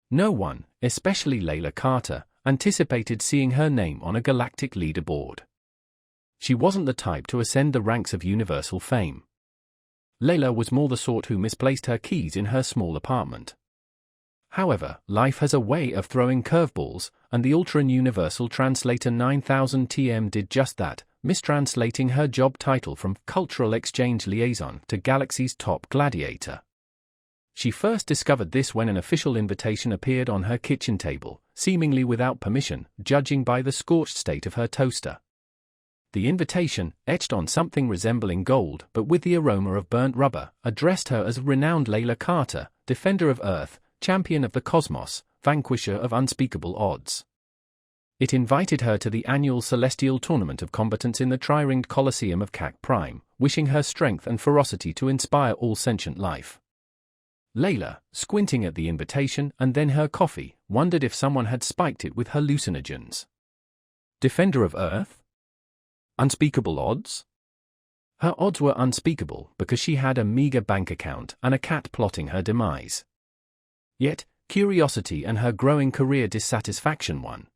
No one, especially Layla Carter, anticipated seeing her name on a galactic leaderboard. She wasn't the type to ascend the ranks of universal fame. Layla was more the sort who misplaced her keys in her small apartment. However, life has a way of throwing curveballs, and the ultra-universal translator 9000 TM did just that, mistranslating her job title from Cultural Exchange Liaison to Galaxy's Top Gladiator. She first discovered this when an official invitation appeared on her kitchen table, seemingly without permission, judging by the scorched state of her toaster. The invitation, etched on something resembling gold but with the aroma of burnt rubber, addressed her as renowned Layla Carter, defender of Earth, champion of the cosmos, vanquisher of unspeakable odds. It invited her to the annual celestial tournament of combatants in the tri-ringed Colosseum of Cac Prime, wishing her strength and ferocity to inspire all sentient life. Layla, squinting at the invitation and then her coffee, wondered if someone had spiked it with hallucinogens. Defender of Earth? Unspeakable odds? Her odds were unspeakable because she had a meager bank account and a cat plotting her demise. Yet, curiosity and her growing career dissatisfaction won.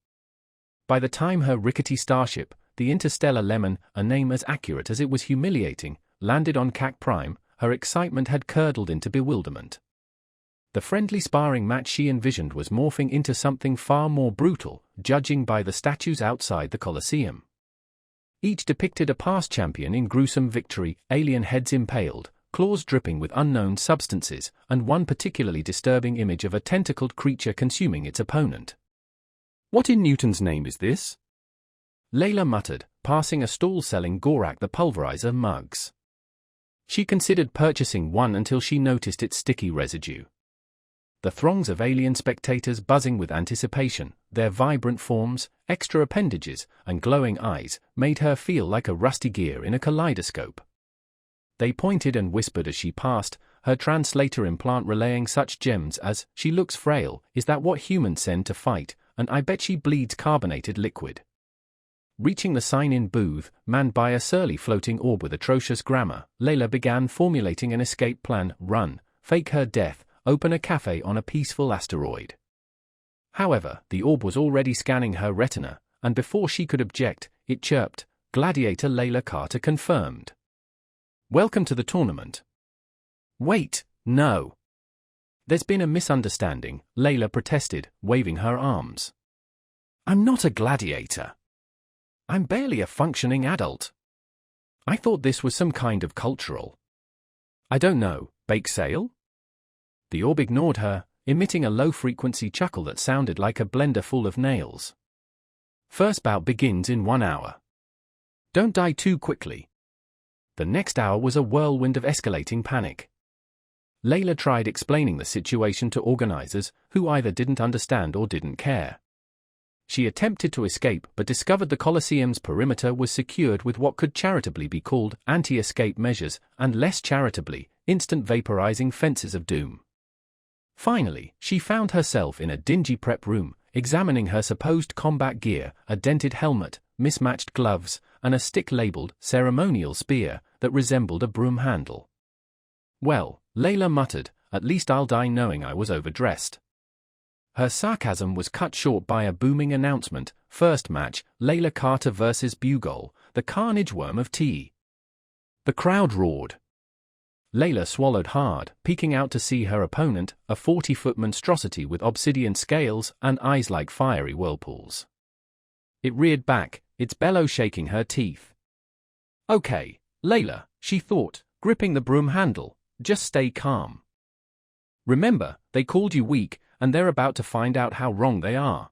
By the time her rickety starship, the Interstellar Lemon, a name as accurate as it was humiliating, landed on Cac Prime, her excitement had curdled into bewilderment. The friendly sparring match she envisioned was morphing into something far more brutal, judging by the statues outside the Colosseum. Each depicted a past champion in gruesome victory, alien heads impaled, claws dripping with unknown substances, and one particularly disturbing image of a tentacled creature consuming its opponent. "What in Newton's name is this?" Layla muttered, passing a stall selling Gorak the Pulverizer mugs. She considered purchasing one until she noticed its sticky residue. The throngs of alien spectators buzzing with anticipation, their vibrant forms, extra appendages, and glowing eyes, made her feel like a rusty gear in a kaleidoscope. They pointed and whispered as she passed, her translator implant relaying such gems as, "She looks frail, is that what humans send to fight, and I bet she bleeds carbonated liquid." Reaching the sign-in booth, manned by a surly floating orb with atrocious grammar, Layla began formulating an escape plan: run, fake her death, open a cafe on a peaceful asteroid. However, the orb was already scanning her retina, and before she could object, it chirped, "Gladiator Layla Carter confirmed. Welcome to the tournament." "Wait, no. There's been a misunderstanding," Layla protested, waving her arms. "I'm not a gladiator. I'm barely a functioning adult. I thought this was some kind of cultural. I don't know, bake sale?" The orb ignored her, emitting a low-frequency chuckle that sounded like a blender full of nails. "First bout begins in 1 hour. Don't die too quickly." The next hour was a whirlwind of escalating panic. Layla tried explaining the situation to organizers, who either didn't understand or didn't care. She attempted to escape but discovered the Colosseum's perimeter was secured with what could charitably be called anti-escape measures, and less charitably, instant vaporizing fences of doom. Finally, she found herself in a dingy prep room, examining her supposed combat gear, a dented helmet, mismatched gloves, and a stick labeled ceremonial spear that resembled a broom handle. "Well," Layla muttered, "at least I'll die knowing I was overdressed." Her sarcasm was cut short by a booming announcement: first match, Layla Carter vs. Bugol, the carnage worm of tea. The crowd roared. Layla swallowed hard, peeking out to see her opponent, a 40-foot monstrosity with obsidian scales and eyes like fiery whirlpools. It reared back, its bellow shaking her teeth. "Okay, Layla," she thought, gripping the broom handle, "just stay calm. Remember, they called you weak, and they're about to find out how wrong they are."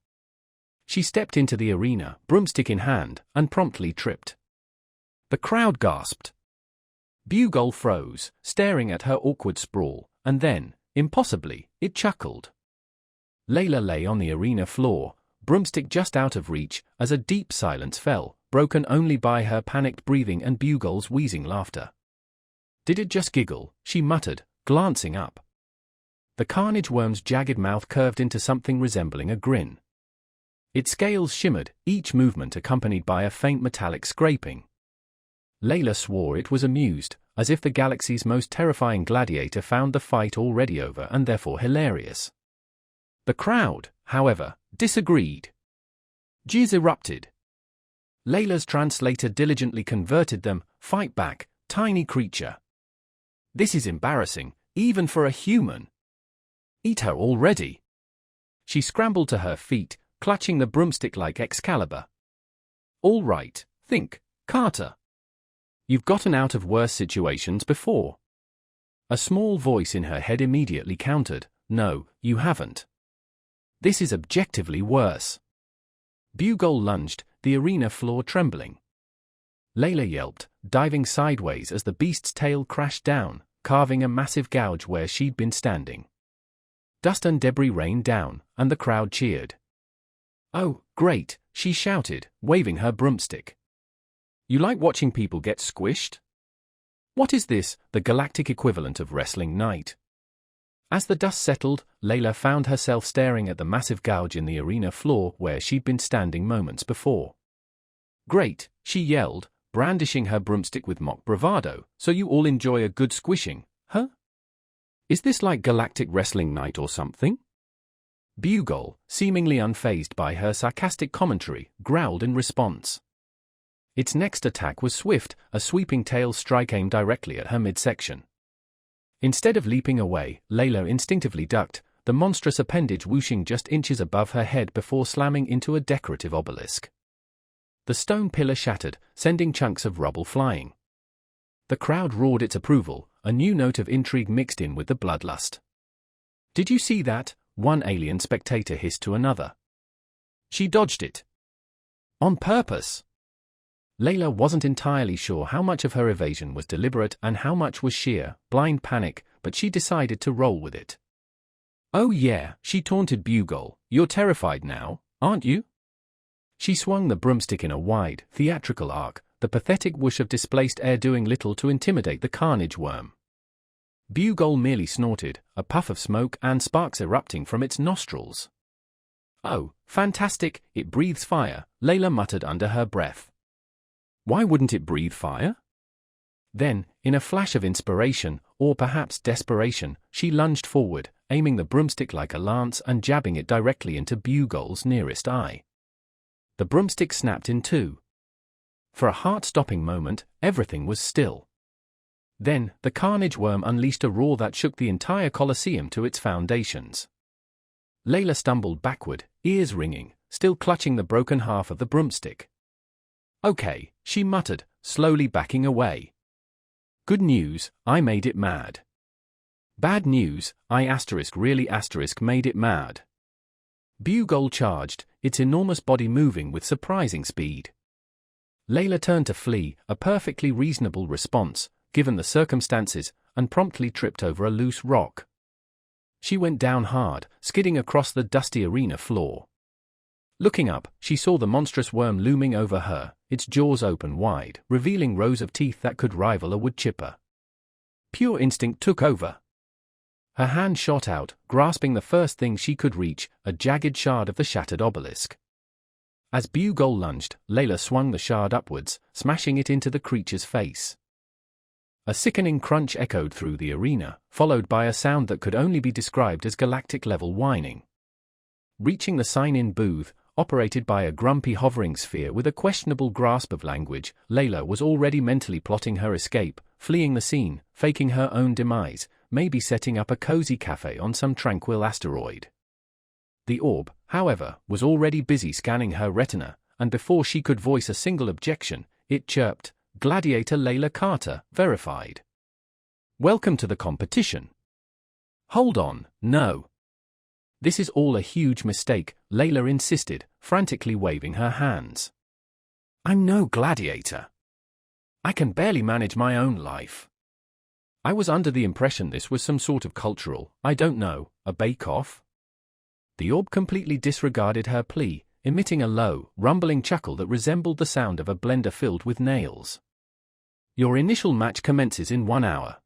She stepped into the arena, broomstick in hand, and promptly tripped. The crowd gasped. Bugol froze, staring at her awkward sprawl, and then, impossibly, it chuckled. Layla lay on the arena floor, broomstick just out of reach, as a deep silence fell, broken only by her panicked breathing and Bugol's wheezing laughter. "Did it just giggle?" she muttered, glancing up. The carnage worm's jagged mouth curved into something resembling a grin. Its scales shimmered, each movement accompanied by a faint metallic scraping. Layla swore it was amused, as if the galaxy's most terrifying gladiator found the fight already over and therefore hilarious. The crowd, however, disagreed. Jeers erupted. Layla's translator diligently converted them. Fight back, tiny creature. This is embarrassing, even for a human. Eat her already. She scrambled to her feet, clutching the broomstick like Excalibur. All right, think, Carter. You've gotten out of worse situations before. A small voice in her head immediately countered, no, you haven't. This is objectively worse. Bugle lunged, the arena floor trembling. Layla yelped, diving sideways as the beast's tail crashed down, carving a massive gouge where she'd been standing. Dust and debris rained down, and the crowd cheered. Oh, great, she shouted, waving her broomstick. You like watching people get squished? What is this, the galactic equivalent of wrestling night? As the dust settled, Layla found herself staring at the massive gouge in the arena floor where she'd been standing moments before. Great, she yelled, brandishing her broomstick with mock bravado, so you all enjoy a good squishing, huh? Is this like galactic wrestling night or something? Bugle, seemingly unfazed by her sarcastic commentary, growled in response. Its next attack was swift, a sweeping tail strike aimed directly at her midsection. Instead of leaping away, Layla instinctively ducked, the monstrous appendage whooshing just inches above her head before slamming into a decorative obelisk. The stone pillar shattered, sending chunks of rubble flying. The crowd roared its approval, a new note of intrigue mixed in with the bloodlust. Did you see that? One alien spectator hissed to another. She dodged it. On purpose. Layla wasn't entirely sure how much of her evasion was deliberate and how much was sheer, blind panic, but she decided to roll with it. Oh yeah, she taunted Bugle, you're terrified now, aren't you? She swung the broomstick in a wide, theatrical arc, the pathetic whoosh of displaced air doing little to intimidate the carnage worm. Bugle merely snorted, a puff of smoke and sparks erupting from its nostrils. Oh, fantastic, it breathes fire, Layla muttered under her breath. Why wouldn't it breathe fire? Then, in a flash of inspiration, or perhaps desperation, she lunged forward, aiming the broomstick like a lance and jabbing it directly into Bugle's nearest eye. The broomstick snapped in two. For a heart-stopping moment, everything was still. Then, the carnage worm unleashed a roar that shook the entire Colosseum to its foundations. Layla stumbled backward, ears ringing, still clutching the broken half of the broomstick. Okay, she muttered, slowly backing away. Good news, I made it mad. Bad news, I really made it mad. Bugle charged, its enormous body moving with surprising speed. Layla turned to flee, a perfectly reasonable response, given the circumstances, and promptly tripped over a loose rock. She went down hard, skidding across the dusty arena floor. Looking up, she saw the monstrous worm looming over her, its jaws open wide, revealing rows of teeth that could rival a woodchipper. Pure instinct took over. Her hand shot out, grasping the first thing she could reach, a jagged shard of the shattered obelisk. As Bugle lunged, Layla swung the shard upwards, smashing it into the creature's face. A sickening crunch echoed through the arena, followed by a sound that could only be described as galactic-level whining. Reaching the sign-in booth, operated by a grumpy hovering sphere with a questionable grasp of language, Layla was already mentally plotting her escape, fleeing the scene, faking her own demise, maybe setting up a cozy cafe on some tranquil asteroid. The orb, however, was already busy scanning her retina, and before she could voice a single objection, it chirped, Gladiator Layla Carter, verified. Welcome to the competition. Hold on, no. This is all a huge mistake, Layla insisted, frantically waving her hands. I'm no gladiator. I can barely manage my own life. I was under the impression this was some sort of cultural, I don't know, a bake-off. The orb completely disregarded her plea, emitting a low, rumbling chuckle that resembled the sound of a blender filled with nails. Your initial match commences in 1 hour.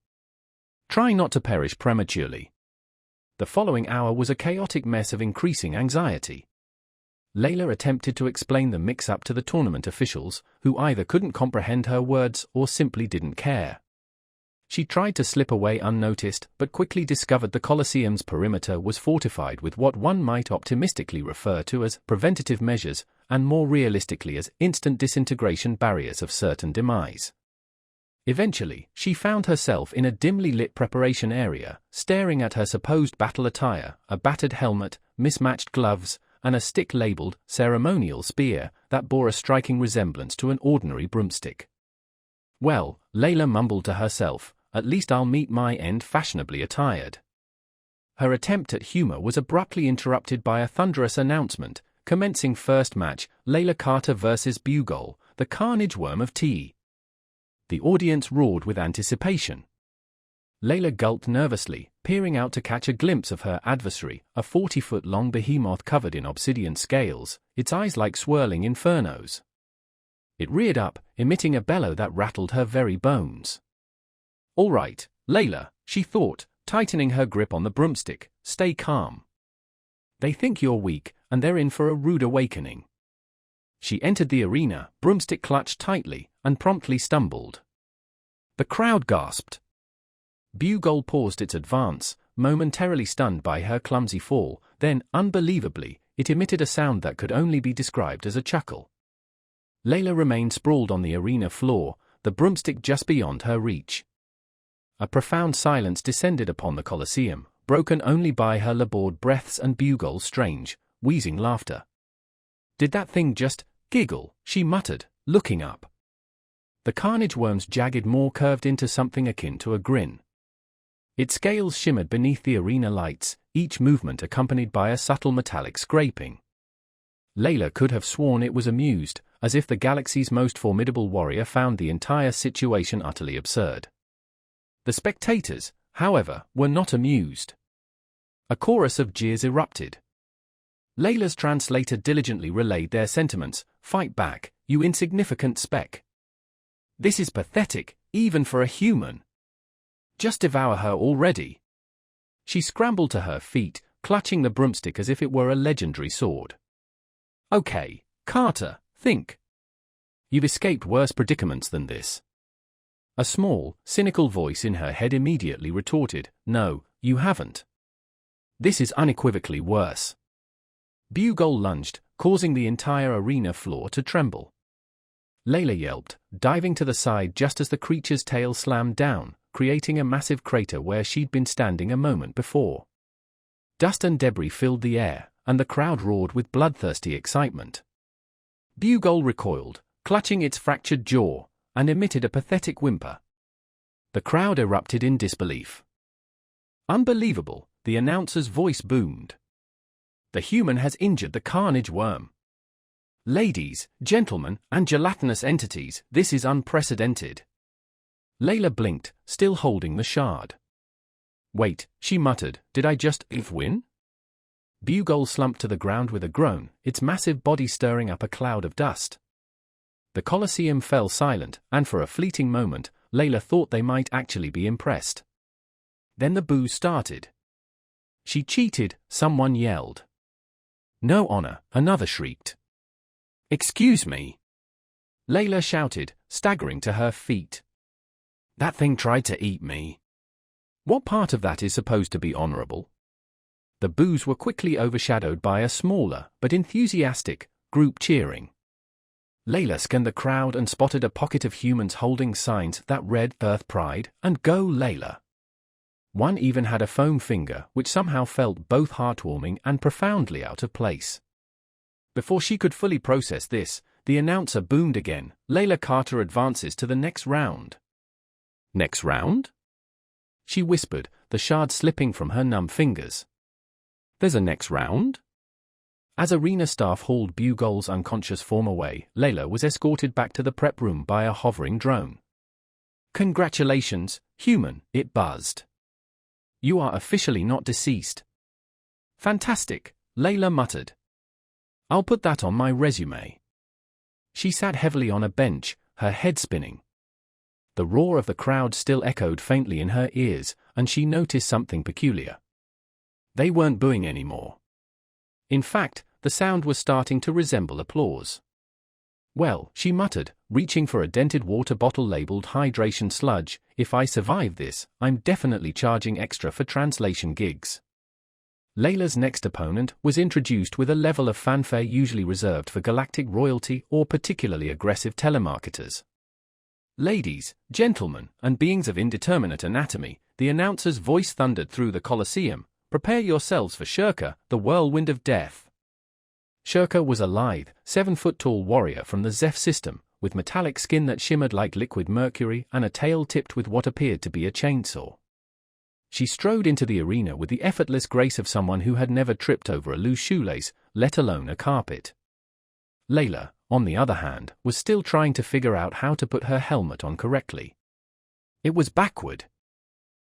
Try not to perish prematurely. The following hour was a chaotic mess of increasing anxiety. Layla attempted to explain the mix-up to the tournament officials, who either couldn't comprehend her words or simply didn't care. She tried to slip away unnoticed, but quickly discovered the Colosseum's perimeter was fortified with what one might optimistically refer to as preventative measures, and more realistically as instant disintegration barriers of certain demise. Eventually, she found herself in a dimly lit preparation area, staring at her supposed battle attire, a battered helmet, mismatched gloves, and a stick labeled ceremonial spear that bore a striking resemblance to an ordinary broomstick. Well, Layla mumbled to herself, at least I'll meet my end fashionably attired. Her attempt at humor was abruptly interrupted by a thunderous announcement, commencing first match, Layla Carter vs. Bugle, the carnage worm of T. The audience roared with anticipation. Layla gulped nervously, peering out to catch a glimpse of her adversary, a 40-foot-long behemoth covered in obsidian scales, its eyes like swirling infernos. It reared up, emitting a bellow that rattled her very bones. All right, Layla, she thought, tightening her grip on the broomstick, stay calm. They think you're weak, and they're in for a rude awakening. She entered the arena, broomstick clutched tightly, and promptly stumbled. The crowd gasped. Bugle paused its advance, momentarily stunned by her clumsy fall, then, unbelievably, it emitted a sound that could only be described as a chuckle. Layla remained sprawled on the arena floor, the broomstick just beyond her reach. A profound silence descended upon the Colosseum, broken only by her labored breaths and Bugle's strange, wheezing laughter. Did that thing just giggle? She muttered, looking up. The carnage worm's jagged maw curved into something akin to a grin. Its scales shimmered beneath the arena lights, each movement accompanied by a subtle metallic scraping. Layla could have sworn it was amused, as if the galaxy's most formidable warrior found the entire situation utterly absurd. The spectators, however, were not amused. A chorus of jeers erupted. Layla's translator diligently relayed their sentiments. Fight back, you insignificant speck. This is pathetic, even for a human. Just devour her already. She scrambled to her feet, clutching the broomstick as if it were a legendary sword. Okay, Carter, think. You've escaped worse predicaments than this. A small, cynical voice in her head immediately retorted, no, you haven't. This is unequivocally worse. Bugle lunged, causing the entire arena floor to tremble. Layla yelped, diving to the side just as the creature's tail slammed down, creating a massive crater where she'd been standing a moment before. Dust and debris filled the air, and the crowd roared with bloodthirsty excitement. Bugle recoiled, clutching its fractured jaw, and emitted a pathetic whimper. The crowd erupted in disbelief. Unbelievable, the announcer's voice boomed. The human has injured the carnage worm. Ladies, gentlemen, and gelatinous entities, this is unprecedented. Layla blinked, still holding the shard. Wait, she muttered, did I just win? Bugle slumped to the ground with a groan, its massive body stirring up a cloud of dust. The Colosseum fell silent, and for a fleeting moment, Layla thought they might actually be impressed. Then the boos started. She cheated, someone yelled. No honor, another shrieked. Excuse me. Layla shouted, staggering to her feet. That thing tried to eat me. What part of that is supposed to be honorable? The boos were quickly overshadowed by a smaller, but enthusiastic, group cheering. Layla scanned the crowd and spotted a pocket of humans holding signs that read Earth Pride and Go Layla. One even had a foam finger, which somehow felt both heartwarming and profoundly out of place. Before she could fully process this, the announcer boomed again, Layla Carter advances to the next round. Next round? She whispered, the shard slipping from her numb fingers. There's a next round? As arena staff hauled Bugle's unconscious form away, Layla was escorted back to the prep room by a hovering drone. Congratulations, human, it buzzed. You are officially not deceased. Fantastic, Layla muttered. I'll put that on my resume. She sat heavily on a bench, her head spinning. The roar of the crowd still echoed faintly in her ears, and she noticed something peculiar. They weren't booing anymore. In fact, the sound was starting to resemble applause. Well, she muttered, reaching for a dented water bottle labeled hydration sludge, if I survive this, I'm definitely charging extra for translation gigs. Layla's next opponent was introduced with a level of fanfare usually reserved for galactic royalty or particularly aggressive telemarketers. Ladies, gentlemen, and beings of indeterminate anatomy, the announcer's voice thundered through the Colosseum, prepare yourselves for Shirka, the whirlwind of death. Shirka was a lithe, 7-foot-tall warrior from the Zeph system, with metallic skin that shimmered like liquid mercury and a tail tipped with what appeared to be a chainsaw. She strode into the arena with the effortless grace of someone who had never tripped over a loose shoelace, let alone a carpet. Layla, on the other hand, was still trying to figure out how to put her helmet on correctly. It was backward.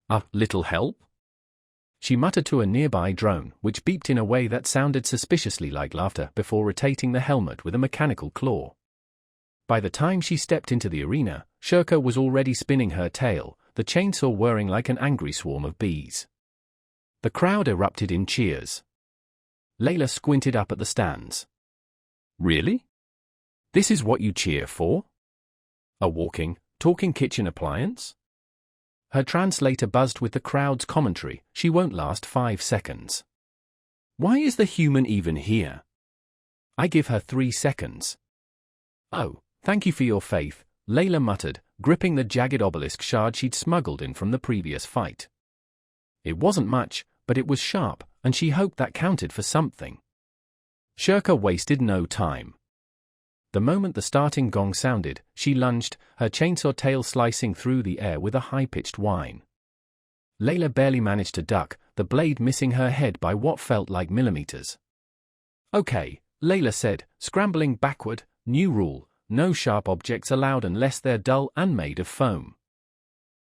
A little help? She muttered to a nearby drone, which beeped in a way that sounded suspiciously like laughter before rotating the helmet with a mechanical claw. By the time she stepped into the arena, Shirka was already spinning her tail, the chainsaw whirring like an angry swarm of bees. The crowd erupted in cheers. Layla squinted up at the stands. Really? This is what you cheer for? A walking, talking kitchen appliance? Her translator buzzed with the crowd's commentary, she won't last 5 seconds. Why is the human even here? I give her 3 seconds. Oh, thank you for your faith, Layla muttered, gripping the jagged obelisk shard she'd smuggled in from the previous fight. It wasn't much, but it was sharp, and she hoped that counted for something. Shirka wasted no time. The moment the starting gong sounded, she lunged, her chainsaw tail slicing through the air with a high-pitched whine. Layla barely managed to duck, the blade missing her head by what felt like millimeters. Okay, Layla said, scrambling backward, new rule, no sharp objects allowed unless they're dull and made of foam.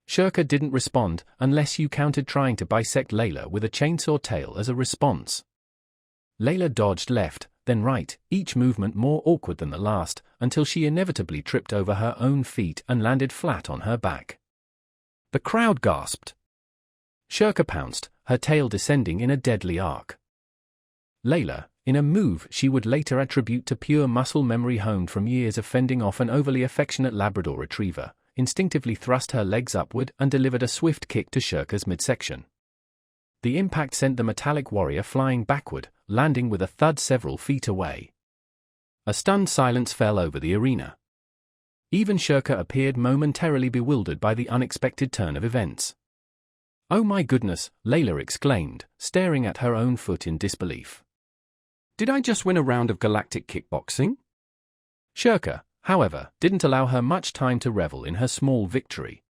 Shirka didn't respond, unless you counted trying to bisect Layla with a chainsaw tail as a response. Layla dodged left, then right, each movement more awkward than the last, until she inevitably tripped over her own feet and landed flat on her back. The crowd gasped. Shirka pounced, her tail descending in a deadly arc. Layla, in a move she would later attribute to pure muscle memory honed from years of fending off an overly affectionate Labrador retriever, instinctively thrust her legs upward and delivered a swift kick to Shirka's midsection. The impact sent the metallic warrior flying backward, landing with a thud several feet away. A stunned silence fell over the arena. Even Shirka appeared momentarily bewildered by the unexpected turn of events. Oh my goodness, Layla exclaimed, staring at her own foot in disbelief. Did I just win a round of galactic kickboxing? Shirka, however, didn't allow her much time to revel in her small victory.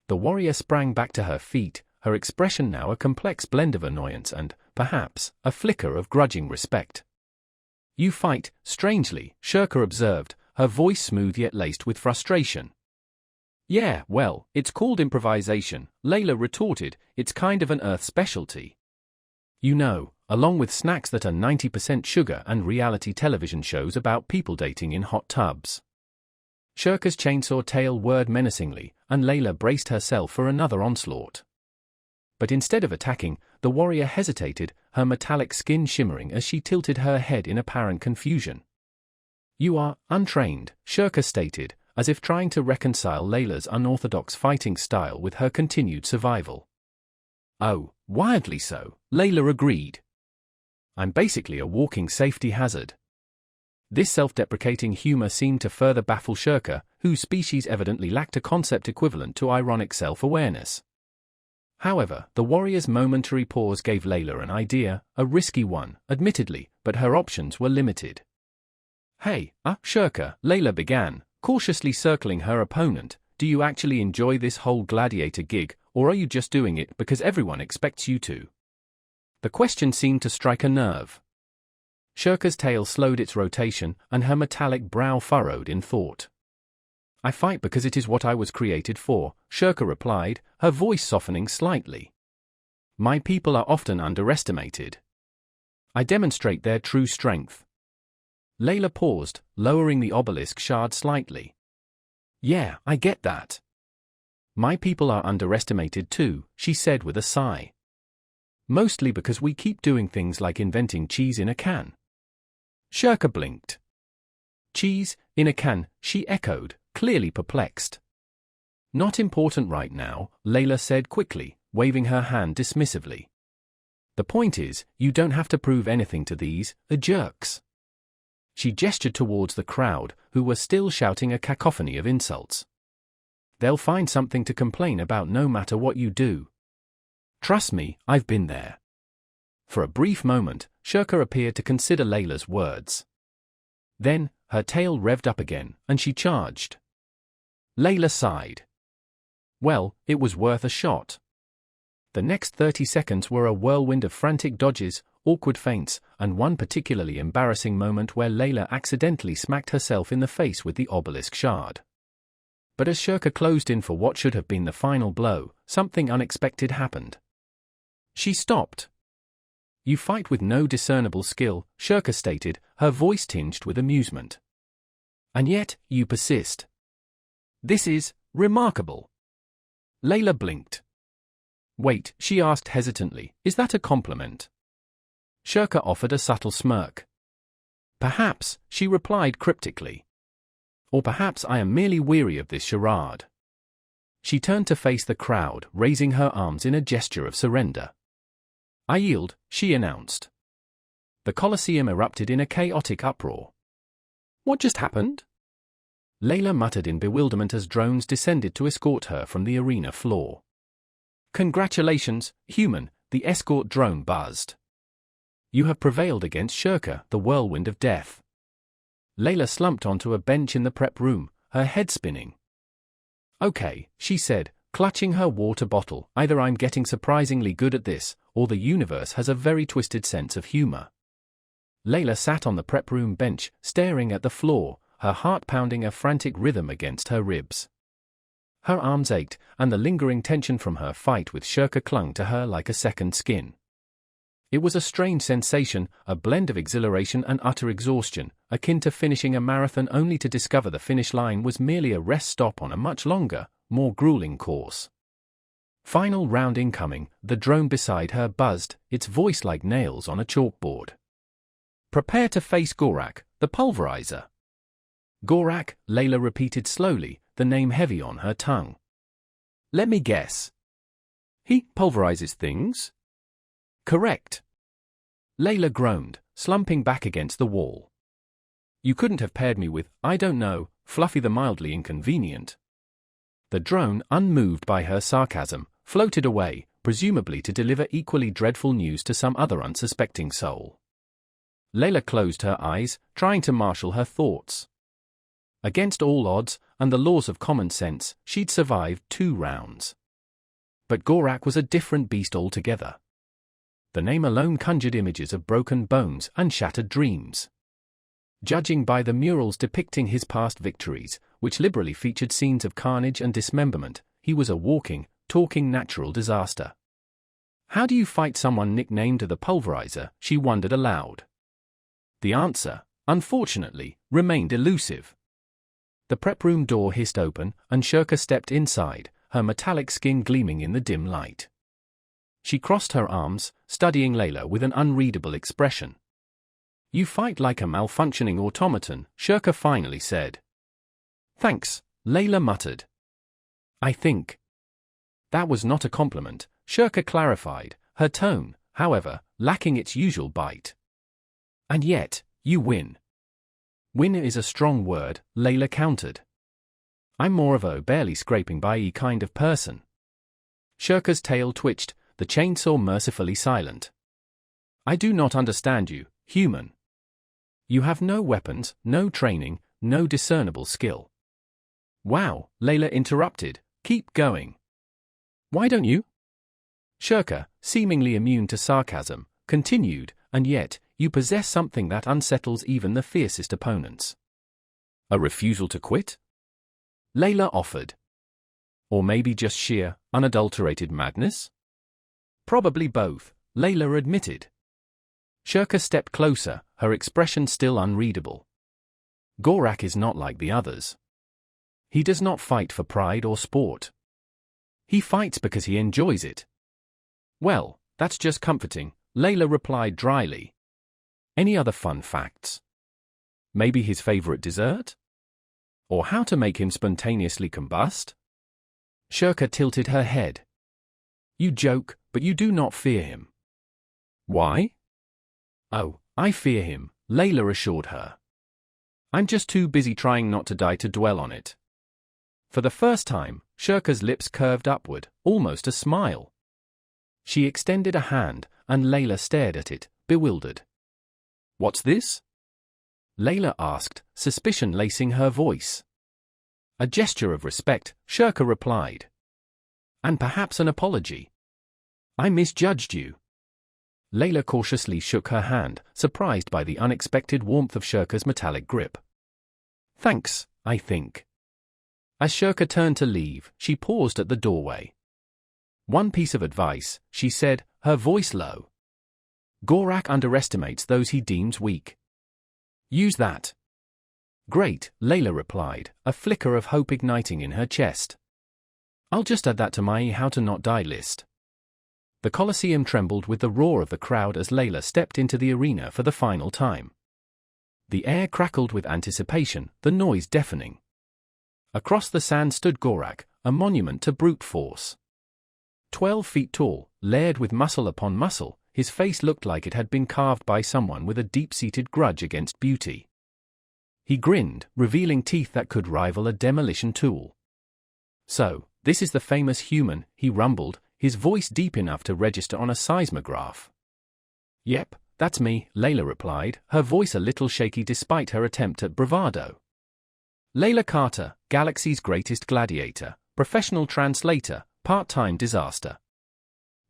The warrior sprang back to her feet, her expression now a complex blend of annoyance and, perhaps, a flicker of grudging respect. You fight, strangely, Shirka observed, her voice smooth yet laced with frustration. Yeah, well, it's called improvisation, Layla retorted, it's kind of an Earth specialty. You know, along with snacks that are 90% sugar and reality television shows about people dating in hot tubs. Shirka's chainsaw tail whirred menacingly, and Layla braced herself for another onslaught. But instead of attacking, the warrior hesitated, her metallic skin shimmering as she tilted her head in apparent confusion. You are untrained, Shirka stated, as if trying to reconcile Layla's unorthodox fighting style with her continued survival. Oh, wildly so, Layla agreed. I'm basically a walking safety hazard. This self-deprecating humor seemed to further baffle Shirka, whose species evidently lacked a concept equivalent to ironic self-awareness. However, the warrior's momentary pause gave Layla an idea, a risky one, admittedly, but her options were limited. Hey, Shirka, Layla began, cautiously circling her opponent, do you actually enjoy this whole gladiator gig, or are you just doing it because everyone expects you to? The question seemed to strike a nerve. Shirka's tail slowed its rotation, and her metallic brow furrowed in thought. I fight because it is what I was created for, Shirka replied, her voice softening slightly. My people are often underestimated. I demonstrate their true strength. Layla paused, lowering the obelisk shard slightly. Yeah, I get that. My people are underestimated too, she said with a sigh. Mostly because we keep doing things like inventing cheese in a can. Shirka blinked. Cheese, in a can, she echoed, clearly perplexed. Not important right now, Layla said quickly, waving her hand dismissively. The point is, you don't have to prove anything to these jerks. She gestured towards the crowd, who were still shouting a cacophony of insults. They'll find something to complain about no matter what you do. Trust me, I've been there. For a brief moment, Shirka appeared to consider Layla's words. Then, her tail revved up again, and she charged. Layla sighed. Well, it was worth a shot. The next 30 seconds were a whirlwind of frantic dodges, awkward feints, and one particularly embarrassing moment where Layla accidentally smacked herself in the face with the obelisk shard. But as Shirka closed in for what should have been the final blow, something unexpected happened. She stopped. You fight with no discernible skill, Shirka stated, her voice tinged with amusement. And yet, you persist. This is remarkable. Layla blinked. Wait, she asked hesitantly, is that a compliment? Shirka offered a subtle smirk. Perhaps, she replied cryptically. Or perhaps I am merely weary of this charade. She turned to face the crowd, raising her arms in a gesture of surrender. I yield, she announced. The Colosseum erupted in a chaotic uproar. What just happened? Layla muttered in bewilderment as drones descended to escort her from the arena floor. Congratulations, human, the escort drone buzzed. You have prevailed against Shirka, the whirlwind of death. Layla slumped onto a bench in the prep room, her head spinning. Okay, she said, clutching her water bottle, either I'm getting surprisingly good at this, or the universe has a very twisted sense of humor. Layla sat on the prep room bench, staring at the floor, her heart pounding a frantic rhythm against her ribs. Her arms ached, and the lingering tension from her fight with Shirka clung to her like a second skin. It was a strange sensation, a blend of exhilaration and utter exhaustion, akin to finishing a marathon only to discover the finish line was merely a rest stop on a much longer, more grueling course. Final round incoming, the drone beside her buzzed, its voice like nails on a chalkboard. Prepare to face Gorak, the pulverizer. Gorak, Layla repeated slowly, the name heavy on her tongue. Let me guess. He pulverizes things? Correct. Layla groaned, slumping back against the wall. You couldn't have paired me with, I don't know, Fluffy the mildly inconvenient. The drone, unmoved by her sarcasm, floated away, presumably to deliver equally dreadful news to some other unsuspecting soul. Layla closed her eyes, trying to marshal her thoughts. Against all odds, and the laws of common sense, she'd survived 2 rounds. But Gorak was a different beast altogether. The name alone conjured images of broken bones and shattered dreams. Judging by the murals depicting his past victories, which liberally featured scenes of carnage and dismemberment, he was a walking, talking natural disaster. How do you fight someone nicknamed the Pulverizer? She wondered aloud. The answer, unfortunately, remained elusive. The prep room door hissed open, and Shirka stepped inside, her metallic skin gleaming in the dim light. She crossed her arms, studying Layla with an unreadable expression. You fight like a malfunctioning automaton, Shirka finally said. Thanks, Layla muttered. I think. That was not a compliment, Shirka clarified, her tone, however, lacking its usual bite. And yet, you win. Win is a strong word, Layla countered. I'm more of a barely scraping by kind of person. Shirka's tail twitched, the chainsaw mercifully silent. I do not understand you, human. You have no weapons, no training, no discernible skill. Wow, Layla interrupted, keep going. Why don't you? Shirka, seemingly immune to sarcasm, continued, and yet, you possess something that unsettles even the fiercest opponents. A refusal to quit? Layla offered. Or maybe just sheer, unadulterated madness? Probably both, Layla admitted. Shirka stepped closer, her expression still unreadable. Gorak is not like the others. He does not fight for pride or sport. He fights because he enjoys it. Well, that's just comforting, Layla replied dryly. Any other fun facts? Maybe his favorite dessert? Or how to make him spontaneously combust? Shirka tilted her head. You joke, but you do not fear him. Why? Oh, I fear him, Layla assured her. I'm just too busy trying not to die to dwell on it. For the first time, Shirka's lips curved upward, almost a smile. She extended a hand, and Layla stared at it, bewildered. What's this? Layla asked, suspicion lacing her voice. A gesture of respect, Shirka replied. And perhaps an apology. I misjudged you. Layla cautiously shook her hand, surprised by the unexpected warmth of Shirka's metallic grip. Thanks, I think. As Shirka turned to leave, she paused at the doorway. One piece of advice, she said, her voice low. Gorak underestimates those he deems weak. Use that. Great, Layla replied, a flicker of hope igniting in her chest. I'll just add that to my how to not die list. The Colosseum trembled with the roar of the crowd as Layla stepped into the arena for the final time. The air crackled with anticipation, the noise deafening. Across the sand stood Gorak, a monument to brute force. 12 feet tall, layered with muscle upon muscle, his face looked like it had been carved by someone with a deep-seated grudge against beauty. He grinned, revealing teeth that could rival a demolition tool. So, this is the famous human, he rumbled, his voice deep enough to register on a seismograph. Yep, that's me, Layla replied, her voice a little shaky despite her attempt at bravado. Layla Carter, Galaxy's greatest gladiator, professional translator, part-time disaster.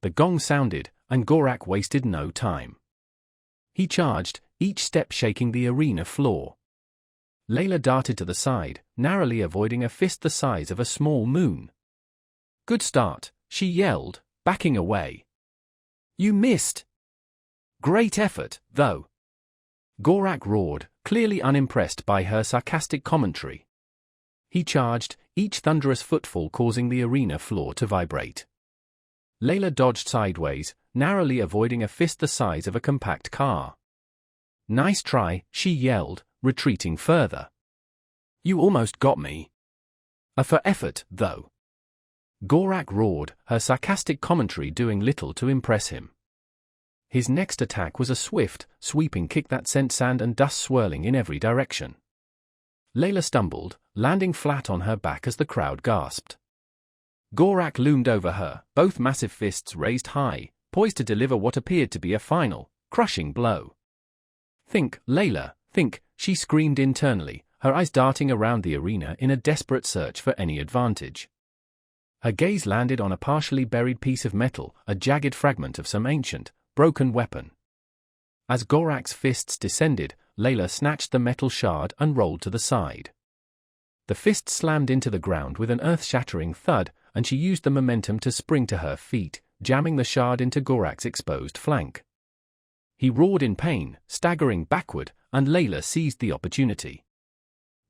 The gong sounded, and Gorak wasted no time. He charged, each step shaking the arena floor. Layla darted to the side, narrowly avoiding a fist the size of a small moon. Good start, she yelled, backing away. You missed. Great effort, though. Gorak roared, clearly unimpressed by her sarcastic commentary. He charged, each thunderous footfall causing the arena floor to vibrate. Layla dodged sideways, narrowly avoiding a fist the size of a compact car. Nice try, she yelled, retreating further. You almost got me. For effort, though. Gorak roared, her sarcastic commentary doing little to impress him. His next attack was a swift, sweeping kick that sent sand and dust swirling in every direction. Layla stumbled, landing flat on her back as the crowd gasped. Gorak loomed over her, both massive fists raised high, poised to deliver what appeared to be a final, crushing blow. Think, Layla, think, she screamed internally, her eyes darting around the arena in a desperate search for any advantage. Her gaze landed on a partially buried piece of metal, a jagged fragment of some ancient, broken weapon. As Gorak's fists descended, Layla snatched the metal shard and rolled to the side. The fist slammed into the ground with an earth-shattering thud, and she used the momentum to spring to her feet, jamming the shard into Gorak's exposed flank. He roared in pain, staggering backward, and Layla seized the opportunity.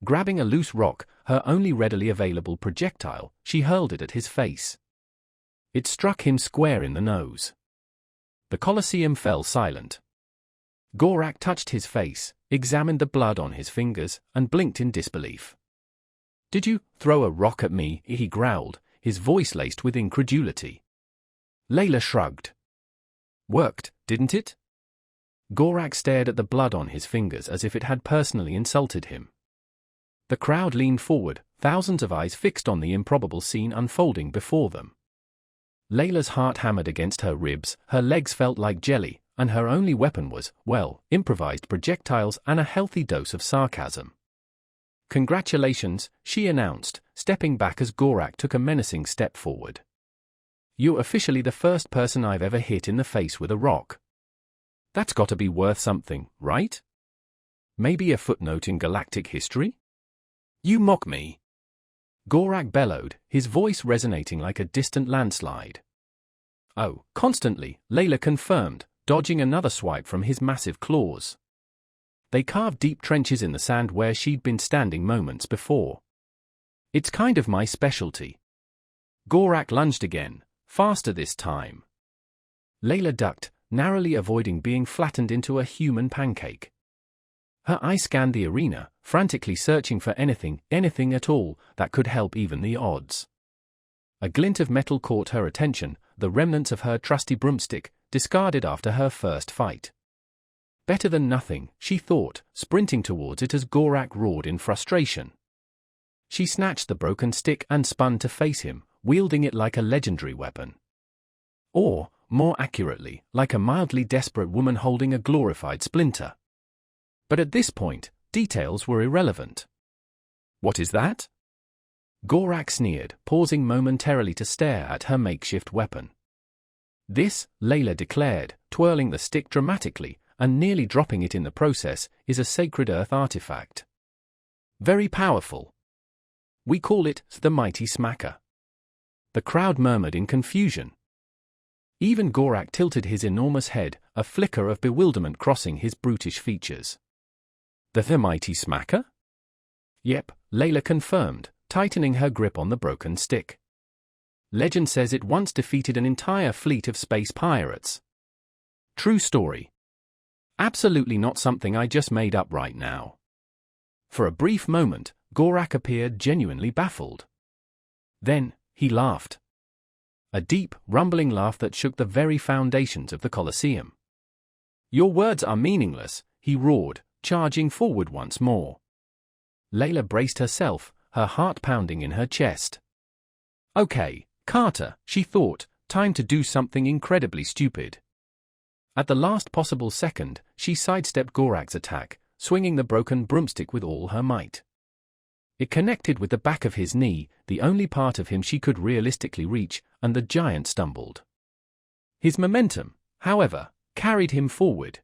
Grabbing a loose rock, her only readily available projectile, she hurled it at his face. It struck him square in the nose. The Colosseum fell silent. Gorak touched his face, examined the blood on his fingers, and blinked in disbelief. Did you throw a rock at me? He growled, his voice laced with incredulity. Layla shrugged. Worked, didn't it? Gorak stared at the blood on his fingers as if it had personally insulted him. The crowd leaned forward, thousands of eyes fixed on the improbable scene unfolding before them. Layla's heart hammered against her ribs, her legs felt like jelly, and her only weapon was, well, improvised projectiles and a healthy dose of sarcasm. Congratulations, she announced, stepping back as Gorak took a menacing step forward. You're officially the first person I've ever hit in the face with a rock. That's gotta be worth something, right? Maybe a footnote in galactic history? You mock me. Gorak bellowed, his voice resonating like a distant landslide. Oh, constantly, Layla confirmed, dodging another swipe from his massive claws. They carved deep trenches in the sand where she'd been standing moments before. It's kind of my specialty. Gorak lunged again, faster this time. Layla ducked, narrowly avoiding being flattened into a human pancake. Her eye scanned the arena, frantically searching for anything at all, that could help even the odds. A glint of metal caught her attention, the remnants of her trusty broomstick, discarded after her first fight. Better than nothing, she thought, sprinting towards it as Gorak roared in frustration. She snatched the broken stick and spun to face him, wielding it like a legendary weapon. Or, more accurately, like a mildly desperate woman holding a glorified splinter. But at this point, details were irrelevant. "What is that?" Gorak sneered, pausing momentarily to stare at her makeshift weapon. "This," Layla declared, twirling the stick dramatically, and nearly dropping it in the process, "is a sacred earth artifact. Very powerful. We call it the Mighty Smacker." The crowd murmured in confusion. Even Gorak tilted his enormous head, a flicker of bewilderment crossing his brutish features. The Mighty Smacker?" "Yep," Layla confirmed, tightening her grip on the broken stick. "Legend says it once defeated an entire fleet of space pirates. True story. Absolutely not something I just made up right now." For a brief moment, Gorak appeared genuinely baffled. Then, he laughed. A deep, rumbling laugh that shook the very foundations of the Colosseum. "Your words are meaningless," he roared, charging forward once more. Layla braced herself, her heart pounding in her chest. "Okay, Carter," she thought, "time to do something incredibly stupid." At the last possible second, she sidestepped Gorak's attack, swinging the broken broomstick with all her might. It connected with the back of his knee, the only part of him she could realistically reach, and the giant stumbled. His momentum, however, carried him forward.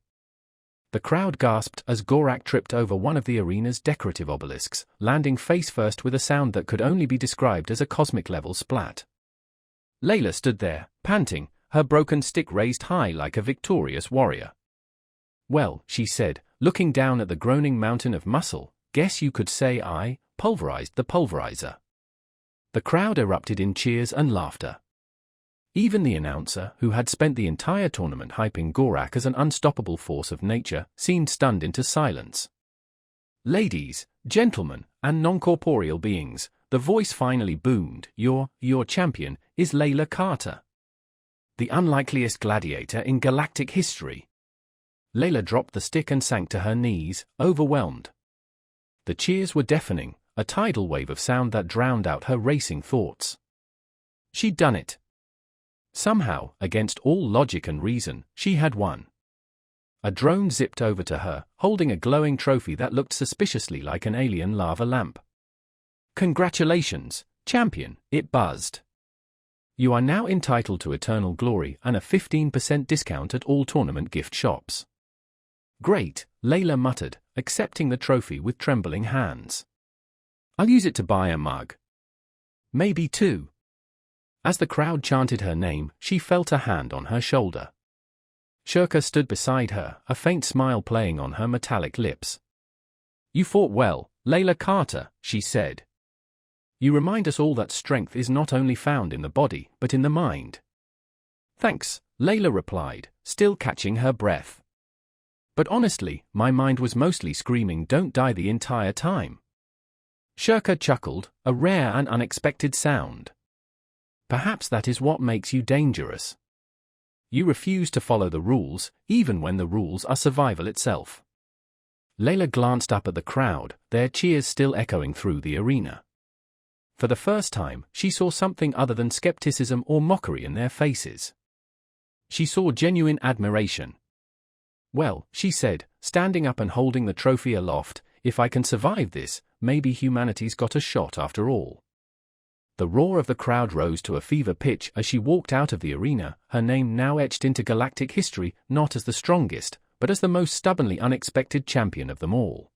The crowd gasped as Gorak tripped over one of the arena's decorative obelisks, landing face-first with a sound that could only be described as a cosmic-level splat. Layla stood there, panting, her broken stick raised high like a victorious warrior. "Well," she said, looking down at the groaning mountain of muscle, "guess you could say I pulverized the pulverizer." The crowd erupted in cheers and laughter. Even the announcer, who had spent the entire tournament hyping Gorak as an unstoppable force of nature, seemed stunned into silence. "Ladies, gentlemen, and non-corporeal beings," the voice finally boomed, your champion is Layla Carter. The unlikeliest gladiator in galactic history." Layla dropped the stick and sank to her knees, overwhelmed. The cheers were deafening, a tidal wave of sound that drowned out her racing thoughts. She'd done it. Somehow, against all logic and reason, she had won. A drone zipped over to her, holding a glowing trophy that looked suspiciously like an alien lava lamp. "Congratulations, champion," it buzzed. "You are now entitled to eternal glory and a 15% discount at all tournament gift shops." "Great," Layla muttered, accepting the trophy with trembling hands. "I'll use it to buy a mug. Maybe two." As the crowd chanted her name, she felt a hand on her shoulder. Shirka stood beside her, a faint smile playing on her metallic lips. "You fought well, Layla Carter," she said. "You remind us all that strength is not only found in the body, but in the mind." "Thanks," Layla replied, still catching her breath. "But honestly, my mind was mostly screaming 'Don't die' the entire time." Shirka chuckled, a rare and unexpected sound. "Perhaps that is what makes you dangerous. You refuse to follow the rules, even when the rules are survival itself." Layla glanced up at the crowd, their cheers still echoing through the arena. For the first time, she saw something other than skepticism or mockery in their faces. She saw genuine admiration. "Well," she said, standing up and holding the trophy aloft, "if I can survive this, maybe humanity's got a shot after all." The roar of the crowd rose to a fever pitch as she walked out of the arena, her name now etched into galactic history, not as the strongest, but as the most stubbornly unexpected champion of them all.